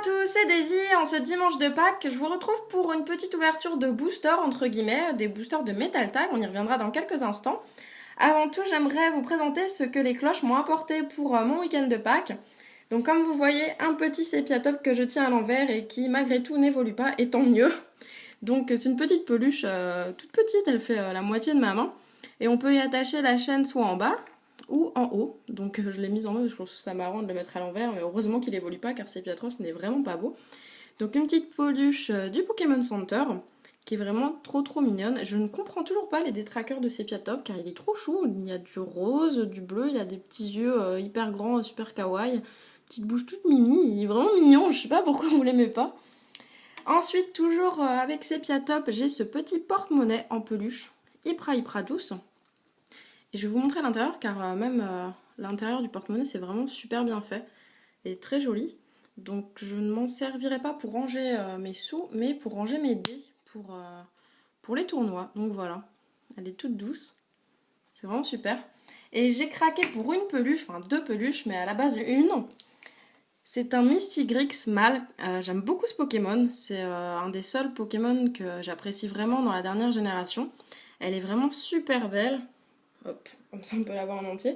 tous, c'est Daisy. En ce dimanche de Pâques, je vous retrouve pour une petite ouverture de boosters, entre guillemets, des boosters de Metal Tag. On y reviendra dans quelques instants. Avant tout, j'aimerais vous présenter ce que les cloches m'ont apporté pour mon week-end de Pâques. Donc comme vous voyez, un petit sépia top que je tiens à l'envers et qui malgré tout n'évolue pas, et tant mieux. Donc c'est une petite peluche toute petite, elle fait la moitié de ma main. Et on peut y attacher la chaîne soit en bas ou en haut. Donc je l'ai mise en haut parce que je trouve ça marrant de le mettre à l'envers, mais heureusement qu'il évolue pas car Sepiatros n'est vraiment pas beau. Donc une petite peluche du Pokémon Center qui est vraiment trop mignonne. Je ne comprends toujours pas les détraqueurs de Sepiatop car il est trop chou. Il y a du rose, du bleu, il a des petits yeux hyper grands, super kawaii, petite bouche toute mimi, il est vraiment mignon, je sais pas pourquoi vous l'aimez pas. Ensuite, toujours avec Sepiatop, j'ai ce petit porte-monnaie en peluche, hyper douce. Et je vais vous montrer l'intérieur car même l'intérieur du porte-monnaie c'est vraiment super bien fait et très joli. Donc je ne m'en servirai pas pour ranger mes sous, mais pour ranger mes dés pour les tournois. Donc voilà, elle est toute douce, c'est vraiment super. Et j'ai craqué pour une peluche, enfin deux peluches, mais à la base une. C'est un Mystigrix mâle, j'aime beaucoup ce Pokémon, c'est un des seuls Pokémon que j'apprécie vraiment dans la dernière génération. Elle est vraiment super belle. Hop, comme ça on peut la voir en entier.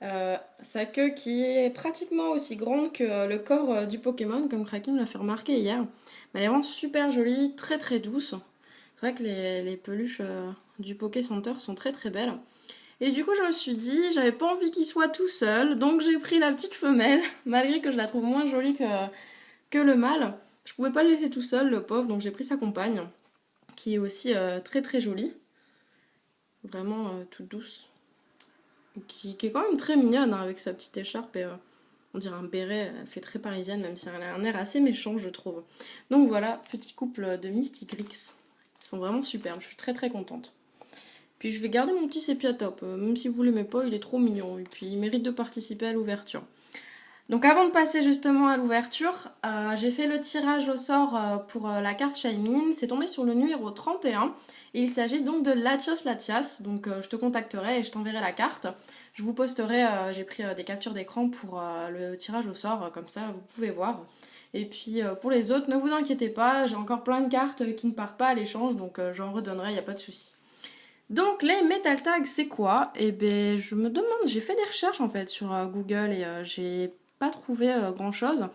Sa queue qui est pratiquement aussi grande que le corps du Pokémon, comme Kraken me l'a fait remarquer hier. Mais elle est vraiment super jolie, très douce. C'est vrai que les peluches du Poké Center sont très belles. Et du coup je me suis dit, j'avais pas envie qu'il soit tout seul, donc j'ai pris la petite femelle, malgré que je la trouve moins jolie que le mâle. Je pouvais pas le laisser tout seul, le pauvre, donc j'ai pris sa compagne, qui est aussi très jolie. Vraiment toute douce. Qui est quand même très mignonne hein, avec sa petite écharpe et on dirait un béret, elle fait très parisienne même si elle a un air assez méchant je trouve. Donc voilà, petit couple de Mystigrix. Ils sont vraiment superbes, je suis très contente. Puis je vais garder mon petit Sepiatop, même si vous l'aimez pas, il est trop mignon et puis il mérite de participer à l'ouverture. Donc avant de passer justement à l'ouverture, j'ai fait le tirage au sort pour la carte Shaymin. C'est tombé sur le numéro 31. Et il s'agit donc de Latias. Donc je te contacterai et je t'enverrai la carte. Je vous posterai, j'ai pris des captures d'écran pour le tirage au sort, comme ça vous pouvez voir. Et puis pour les autres, ne vous inquiétez pas, j'ai encore plein de cartes qui ne partent pas à l'échange, donc j'en redonnerai, il n'y a pas de souci. Donc les Metal Tags c'est quoi? Eh ben je me demande, j'ai fait des recherches en fait sur Google et j'ai pas trouvé grand chose.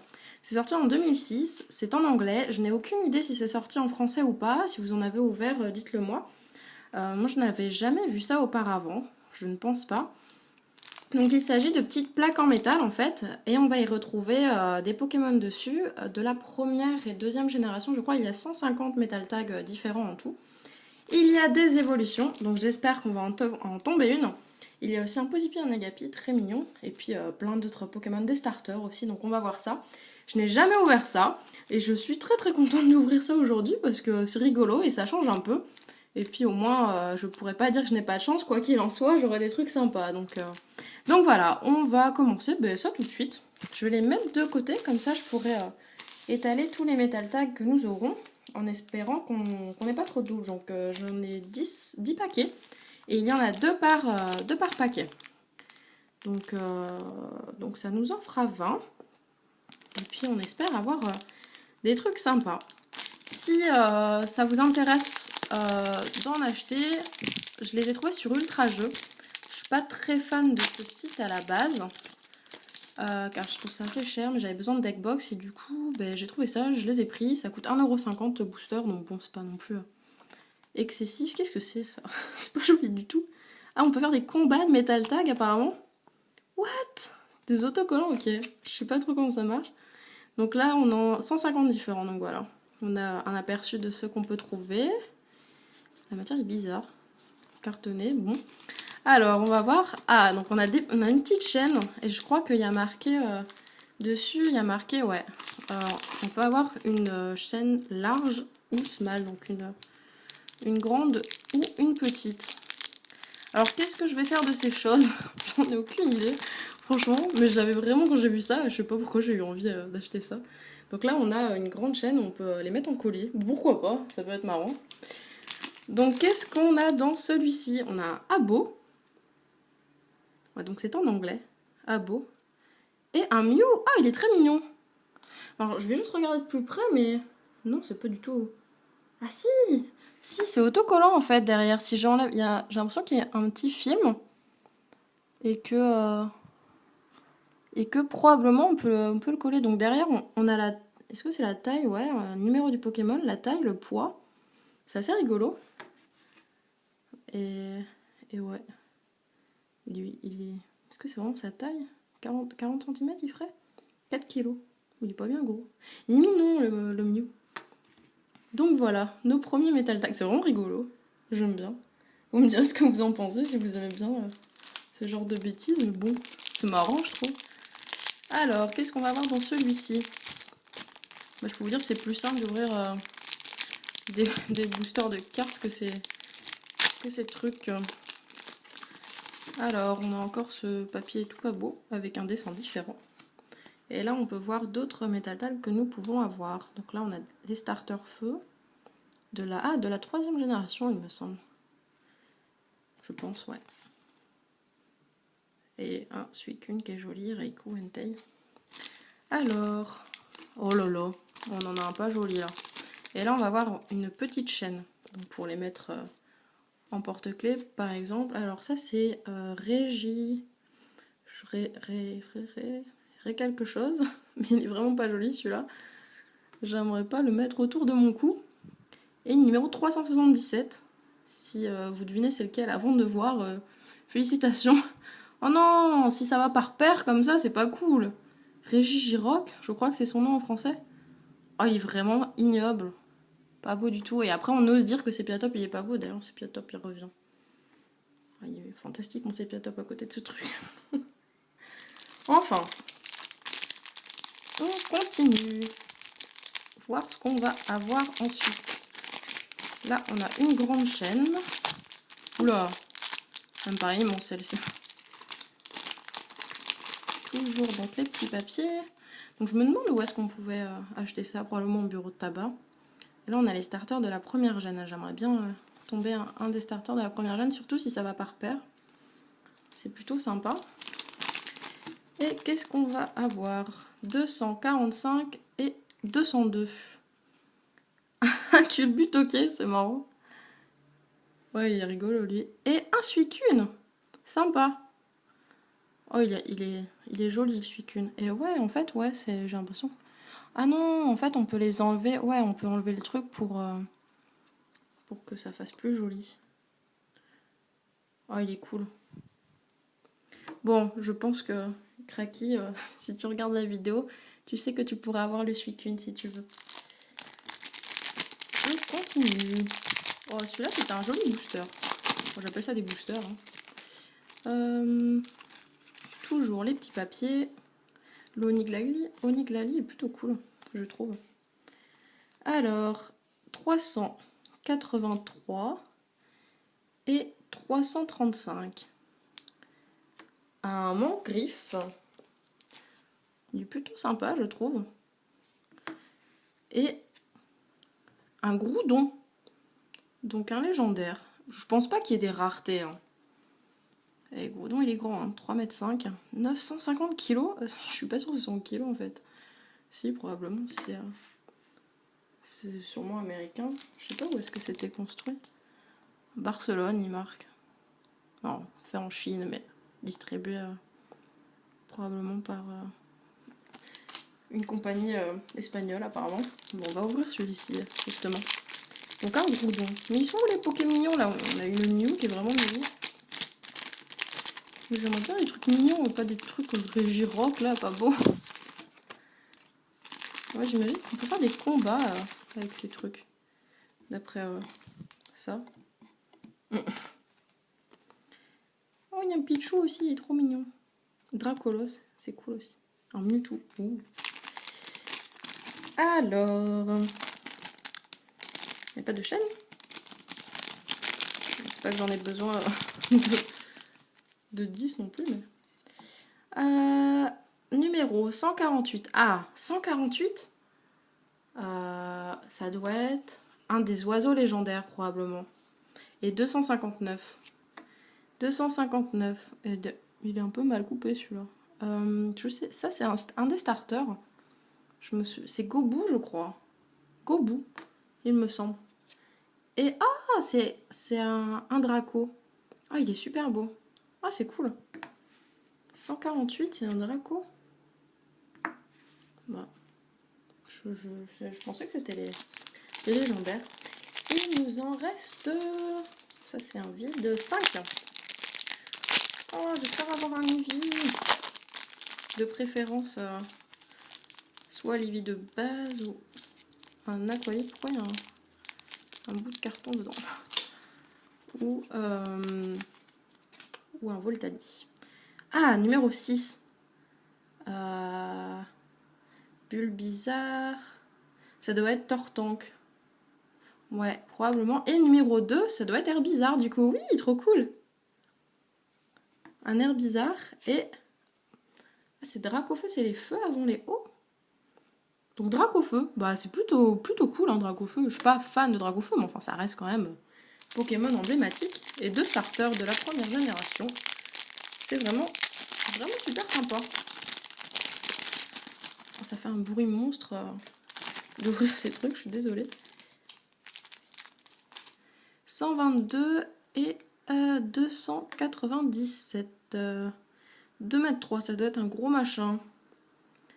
C'est sorti en 2006, c'est en anglais, je n'ai aucune idée si c'est sorti en français ou pas, si vous en avez ouvert dites-le moi. Moi je n'avais jamais vu ça auparavant, je ne pense pas. Donc il s'agit de petites plaques en métal en fait, et on va y retrouver des Pokémon dessus, de la première et deuxième génération, je crois il y a 150 Metal Tags différents en tout. Il y a des évolutions, donc j'espère qu'on va en tomber une. Il y a aussi un Posipi, un Agapi, très mignon, et puis plein d'autres Pokémon, des starters aussi, donc on va voir ça. Je n'ai jamais ouvert ça, et je suis très contente d'ouvrir ça aujourd'hui, parce que c'est rigolo, et ça change un peu. Et puis au moins, je pourrais pas dire que je n'ai pas de chance, quoi qu'il en soit, j'aurai des trucs sympas. Donc voilà, on va commencer ça tout de suite. Je vais les mettre de côté, comme ça je pourrai étaler tous les Metal Tags que nous aurons en espérant qu'on n'ait pas trop de doubles. Donc j'en ai 10 paquets et il y en a 2 par paquet. Donc ça nous en fera 20. Et puis on espère avoir des trucs sympas. Si ça vous intéresse d'en acheter, je les ai trouvés sur Ultra Jeux. Je suis pas très fan de ce site à la base. Car je trouve ça assez cher, mais j'avais besoin de deckbox et du coup j'ai trouvé ça, je les ai pris, ça coûte 1,50€ le booster, donc bon c'est pas non plus excessif. Qu'est-ce que c'est ça? C'est pas joli du tout. Ah, on peut faire des combats de Metal Tag apparemment. What? Des autocollants, ok. Je sais pas trop comment ça marche. Donc là on en a 150 différents, donc voilà. On a un aperçu de ce qu'on peut trouver. La matière est bizarre. Cartonné, bon. Alors, on va voir. Ah, donc on a une petite chaîne. Et je crois qu'il y a marqué dessus, il y a marqué, ouais. On peut avoir une chaîne large ou small. Donc une grande ou une petite. Alors, qu'est-ce que je vais faire de ces choses? J'en ai aucune idée, franchement. Mais j'avais vraiment, quand j'ai vu ça, je sais pas pourquoi j'ai eu envie d'acheter ça. Donc là, on a une grande chaîne. On peut les mettre en collier. Pourquoi pas? Ça peut être marrant. Donc, qu'est-ce qu'on a dans celui-ci? On a un Abo. Ouais, donc c'est en anglais. Abo. Et un Mew. Ah, il est très mignon. Alors, je vais juste regarder de plus près, mais... Non, c'est pas du tout... Ah si! Si, c'est autocollant, en fait, derrière. Si j'enlève... J'ai l'impression qu'il y a un petit film. Et que probablement, on peut le coller. Donc, derrière, on a la... Est-ce que c'est la taille? Ouais, le numéro du Pokémon, la taille, le poids. C'est assez rigolo. Et ouais. Est-ce que c'est vraiment sa taille? 40 cm, il ferait 4 kilos. Il est pas bien gros. Il est mignon, le Mew. Donc voilà, nos premiers Metal Tag. C'est vraiment rigolo. J'aime bien. Vous me direz ce que vous en pensez, si vous aimez bien ce genre de bêtises. Mais bon, c'est marrant, je trouve. Alors, qu'est-ce qu'on va avoir dans celui-ci? Je peux vous dire que c'est plus simple d'ouvrir des boosters de cartes que ces trucs. Alors, on a encore ce papier tout pas beau, avec un dessin différent. Et là, on peut voir d'autres Metal Tag que nous pouvons avoir. Donc là, on a des starters feu de la 3e génération, il me semble. Je pense, ouais. Et un Suicune qui est joli, Raikou, Entei. Alors, oh là là, on en a un pas joli là. Et là, on va avoir une petite chaîne, donc pour les mettre en porte-clés, par exemple. Alors ça, c'est Régi... Ré quelque chose, mais il est vraiment pas joli celui-là. J'aimerais pas le mettre autour de mon cou. Et numéro 377, si vous devinez c'est lequel avant de voir, félicitations. Oh non, si ça va par paire comme ça, c'est pas cool. Régis Giroc, je crois que c'est son nom en français. Oh, il est vraiment ignoble. Pas beau du tout. Et après, on ose dire que Sepiatop, il est pas beau. D'ailleurs, Sepiatop, il revient. Oh, il est fantastique, mon Sepiatop, à côté de ce truc. Enfin, on continue. Voir ce qu'on va avoir ensuite. Là, on a une grande chaîne. Oula, ça me paraît immense celle-ci. Toujours donc les petits papiers. Donc je me demande où est-ce qu'on pouvait acheter ça, probablement au bureau de tabac. Et là, on a les starters de la première gêne. J'aimerais bien tomber un des starters de la première gêne, surtout si ça va par paire. C'est plutôt sympa. Et qu'est-ce qu'on va avoir? 245 et 202. Un culbut, ok, c'est marrant. Ouais, il est rigolo, lui. Et un Suicune. Sympa. Oh, il est joli, le Suicune. Et ouais, en fait, ouais, j'ai l'impression... Ah non, en fait, on peut les enlever. Ouais, on peut enlever le truc pour que ça fasse plus joli. Oh, il est cool. Bon, je pense que, Kraki, si tu regardes la vidéo, tu sais que tu pourras avoir le Suicune si tu veux. On continue. Oh, celui-là, c'était un joli booster. Bon, j'appelle ça des boosters. Hein. Toujours les petits papiers. L'Oniglali est plutôt cool, je trouve. Alors, 383 et 335. Un Mangriffe. Il est plutôt sympa, je trouve. Et un Groudon. Donc un légendaire. Je pense pas qu'il y ait des raretés. Hein. Et Groudon, il est grand, hein, 3,5 m. 950 kg. Je suis pas sûre que ce soit en kilos en fait. Si, probablement. C'est sûrement américain. Je sais pas où est-ce que c'était construit. Barcelone, il marque. Non, fait en Chine, mais distribué probablement par une compagnie espagnole apparemment. Bon, on va ouvrir celui-ci justement. Donc un Groudon. Mais ils sont où les Pokémignons là? On a eu le Mew qui est vraiment mignon. J'aimerais bien des trucs mignons, pas des trucs Régirock là, pas beau. Ouais, j'imagine qu'on peut faire des combats avec ces trucs. D'après ça. Oh, il y a un Pichou aussi, il est trop mignon. Dracolos, c'est cool aussi. Un Mewtwo. Ouh. Alors, il n'y a pas de chaîne. C'est pas que j'en ai besoin de 10 non plus. Mais... numéro 148. Ah, 148 ça doit être un des oiseaux légendaires probablement. Et 259. 259. Il est un peu mal coupé celui-là. Je sais, ça c'est un des starters. C'est Gobu, je crois. Gobu, il me semble. Et ah, c'est un Draco. Ah, il est super beau. Ah, c'est cool. 148, c'est un Draco. Bah, je pensais que c'était les légendaires. Il nous en reste... Ça, c'est un vide. 5. Oh, j'espère avoir un Eevee. De préférence, soit l'Eevee de base ou un Aqualite. Pourquoi il y a un bout de carton dedans? Ou un Voltali. Ah, numéro 6. Bulbizarre. Ça doit être Tortank. Ouais, probablement. Et numéro 2, ça doit être Herbizarre, du coup. Oui, trop cool. Un Herbizarre. Et... Ah, c'est Dracofeu, c'est les feux avant les hauts. Donc Dracofeu, bah c'est plutôt cool, hein, Dracofeu. Je suis pas fan de Dracofeu, mais enfin, ça reste quand même Pokémon emblématique. Et 2 starters de la première génération. C'est vraiment super sympa. Oh, ça fait un bruit monstre d'ouvrir ces trucs, je suis désolée. 122 et 297. 2,3 m, ça doit être un gros machin.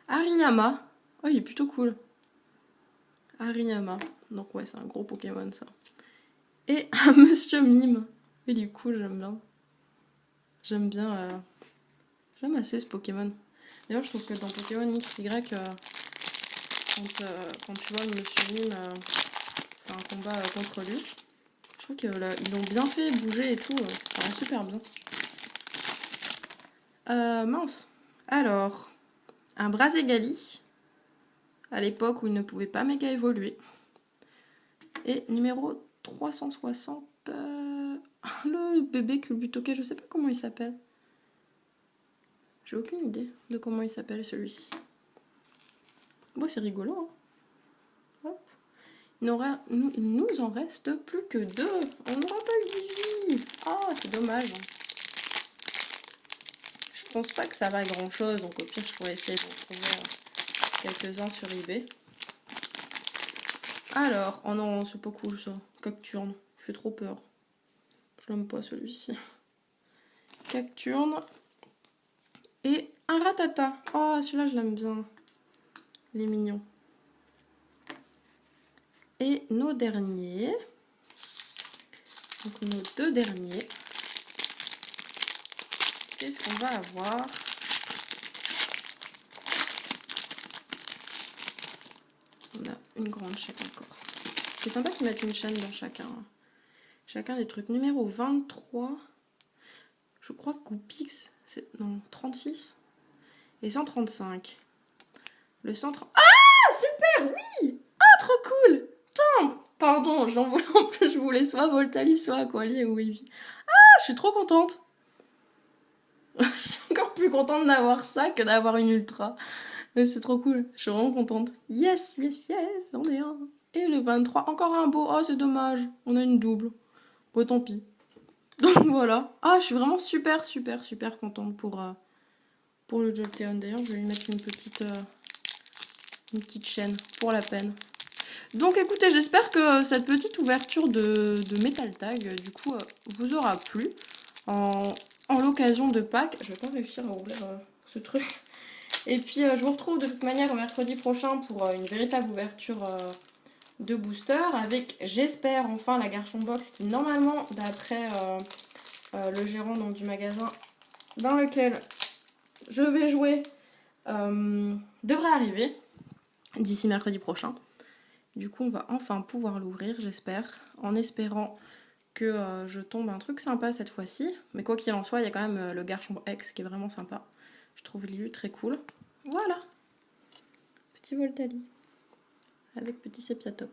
Hariyama. Oh, il est plutôt cool. Hariyama. Donc ouais, c'est un gros Pokémon, ça. Et un Monsieur Mime. Il est cool, j'aime bien. J'aime assez ce Pokémon. D'ailleurs, je trouve que dans Pokémon XY, quand tu vois Monsieur Mime faire un combat contre lui, je trouve qu'ils l'ont bien fait bouger et tout. Ça va super bien. Mince. Alors, un Braségali, à l'époque où il ne pouvait pas méga évoluer. Et numéro 360, le bébé Culbutoke, je sais pas comment il s'appelle. J'ai aucune idée de comment il s'appelle celui-ci. Bon, c'est rigolo, hein. Hop. Il nous en reste plus que 2. On n'aura pas eu d'Eevee. Ah, c'est dommage. Je pense pas que ça va grand chose, donc au pire, je pourrais essayer d'en trouver quelques-uns sur eBay. Alors, oh non, c'est pas cool ça. Cacturne, j'ai trop peur. Je l'aime pas celui-ci. Cacturne. Et un Ratata. Oh, celui-là, je l'aime bien. Il est mignon. Et nos derniers. Donc, nos 2 derniers. Qu'est-ce qu'on va avoir? On a une grande chaîne encore. C'est sympa qu'ils mettent une chaîne dans chacun des trucs. Numéro 23. Je crois que Goupix, c'est... Non, 36. Et 135. Le centre... Ah, super, oui. Ah, trop cool. Putain, pardon, en plus, je voulais soit Voltali, soit Aqualier ou Eevee. Ah, je suis trop contente. Je suis encore plus contente d'avoir ça que d'avoir une Ultra. Mais c'est trop cool, je suis vraiment contente. Yes, yes, yes, j'en ai un. Et le 23, encore un beau. Oh, c'est dommage, on a une double. Bon, tant pis. Donc voilà. Ah, je suis vraiment super contente pour le Jolteon. D'ailleurs, je vais lui mettre une petite chaîne pour la peine. Donc écoutez, j'espère que cette petite ouverture de Metal Tag, du coup, vous aura plu. En l'occasion de Pâques, je vais pas réussir à ouvrir ce truc. Et puis je vous retrouve de toute manière mercredi prochain pour une véritable ouverture de booster avec, j'espère, enfin la Garchomp Box qui normalement, d'après le gérant donc, du magasin dans lequel je vais jouer, devrait arriver d'ici mercredi prochain. Du coup, on va enfin pouvoir l'ouvrir, j'espère, en espérant que je tombe un truc sympa cette fois-ci. Mais quoi qu'il en soit, il y a quand même le Garchomp X qui est vraiment sympa. Je trouve l'élu très cool. Voilà. Petit Voltali. Avec petit Sepiato.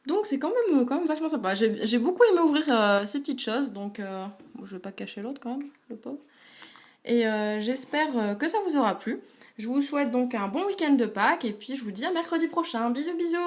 Donc c'est quand même vachement sympa. J'ai beaucoup aimé ouvrir ces petites choses. Donc bon, je vais pas cacher l'autre quand même, le pauvre. Et j'espère que ça vous aura plu. Je vous souhaite donc un bon week-end de Pâques. Et puis je vous dis à mercredi prochain. Bisous bisous.